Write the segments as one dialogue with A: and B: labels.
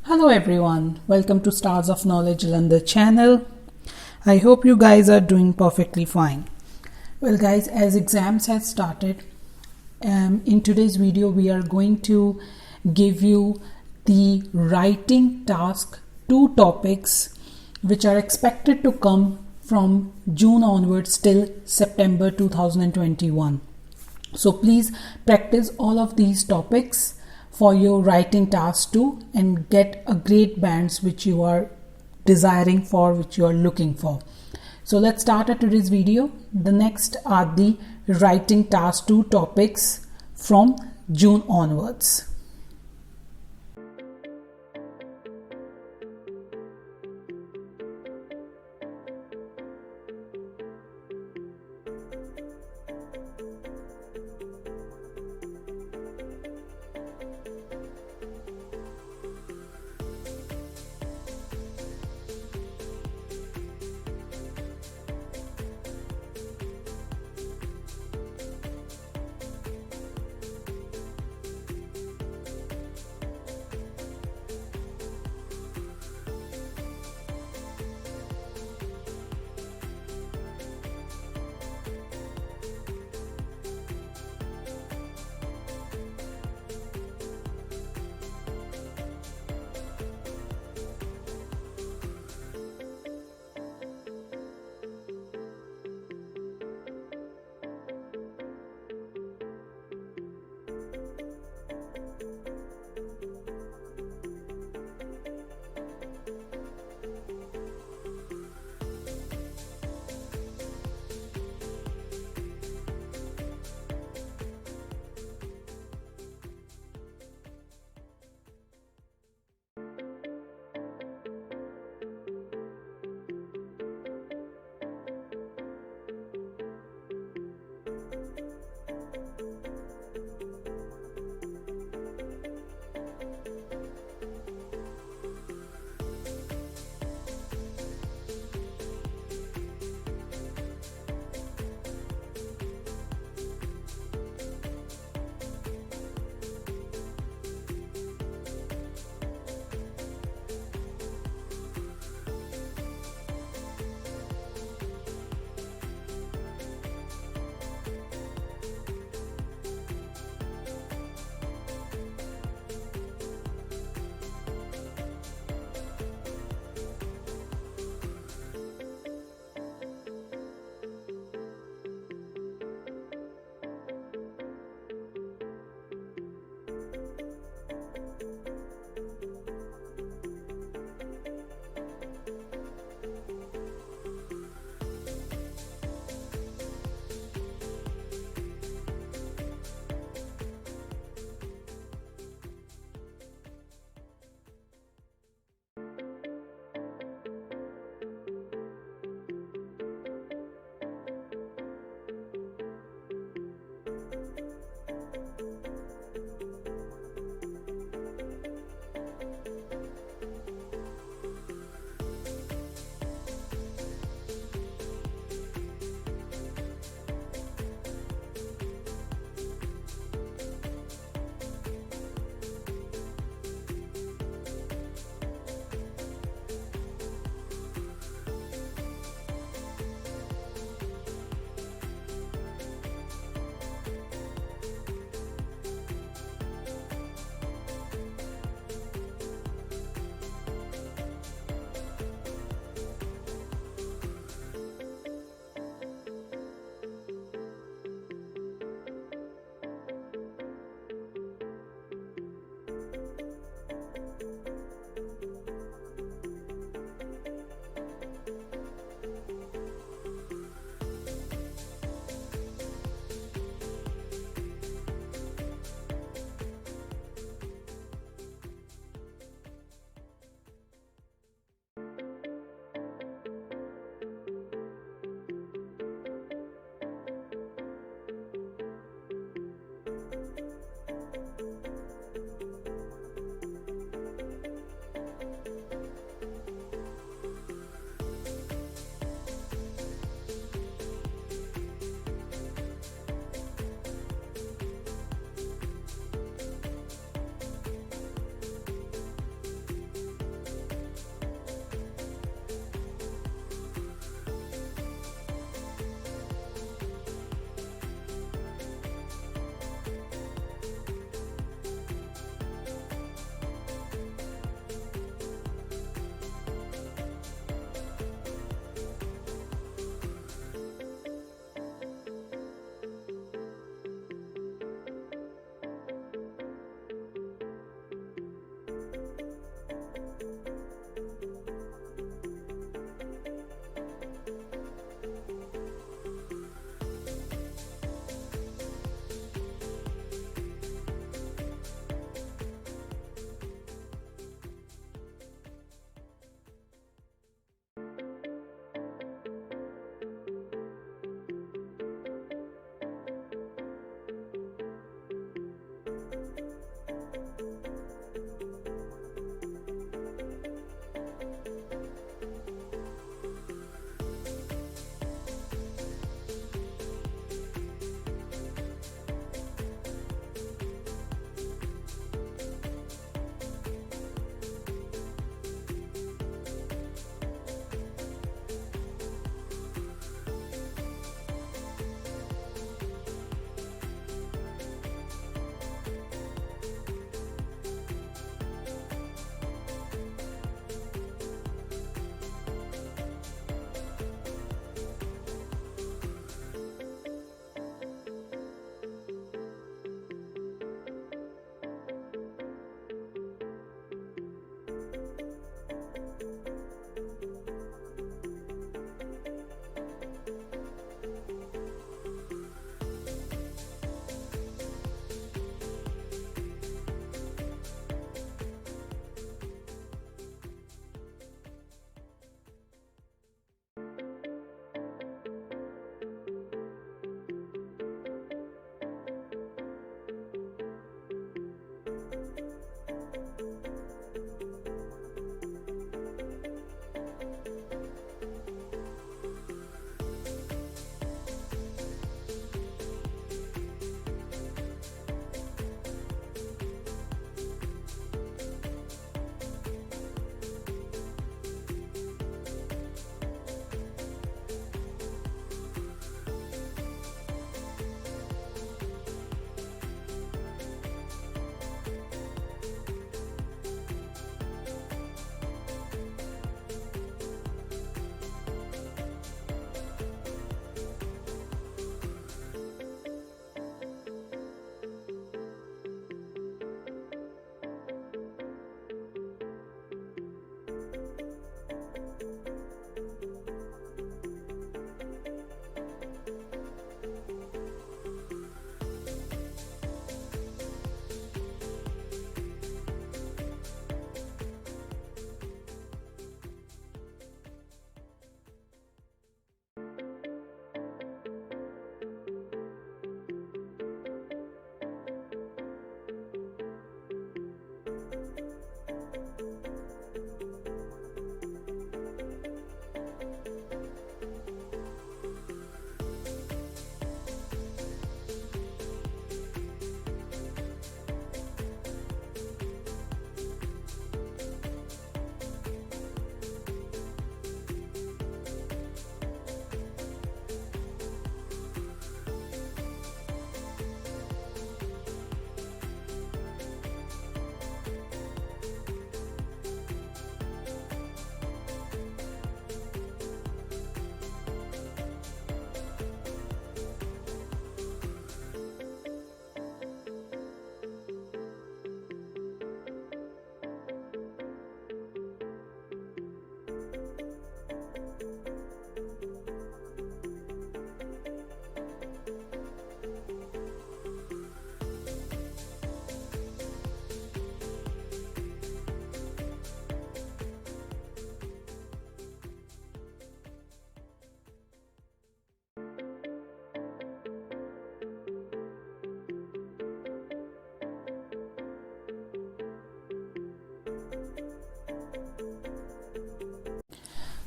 A: Hello everyone, welcome to Stars of Knowledge London channel. I hope you guys are doing perfectly fine. Well guys, as exams have started, in today's video we are going to give you the writing task 2 topics which are expected to come from June onwards till September 2021. So please practice all of these topics for your writing task 2 and get a great bands which you are desiring for, which you are looking for. So let's start at today's video. The next are the writing task 2 topics from June onwards.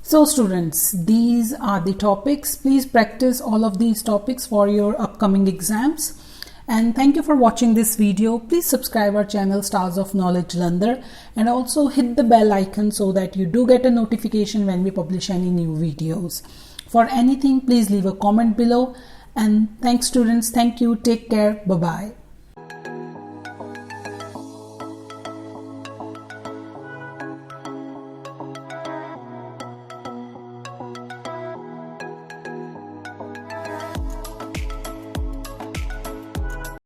A: So students, these are the topics. Please practice all of these topics for your upcoming exams. And thank you for watching this video. Please subscribe our channel Stars of Knowledge Jalandhar and also hit the bell icon so that you do get a notification when we publish any new videos. For anything, please leave a comment below. And thanks students. Thank you. Take care. Bye-bye.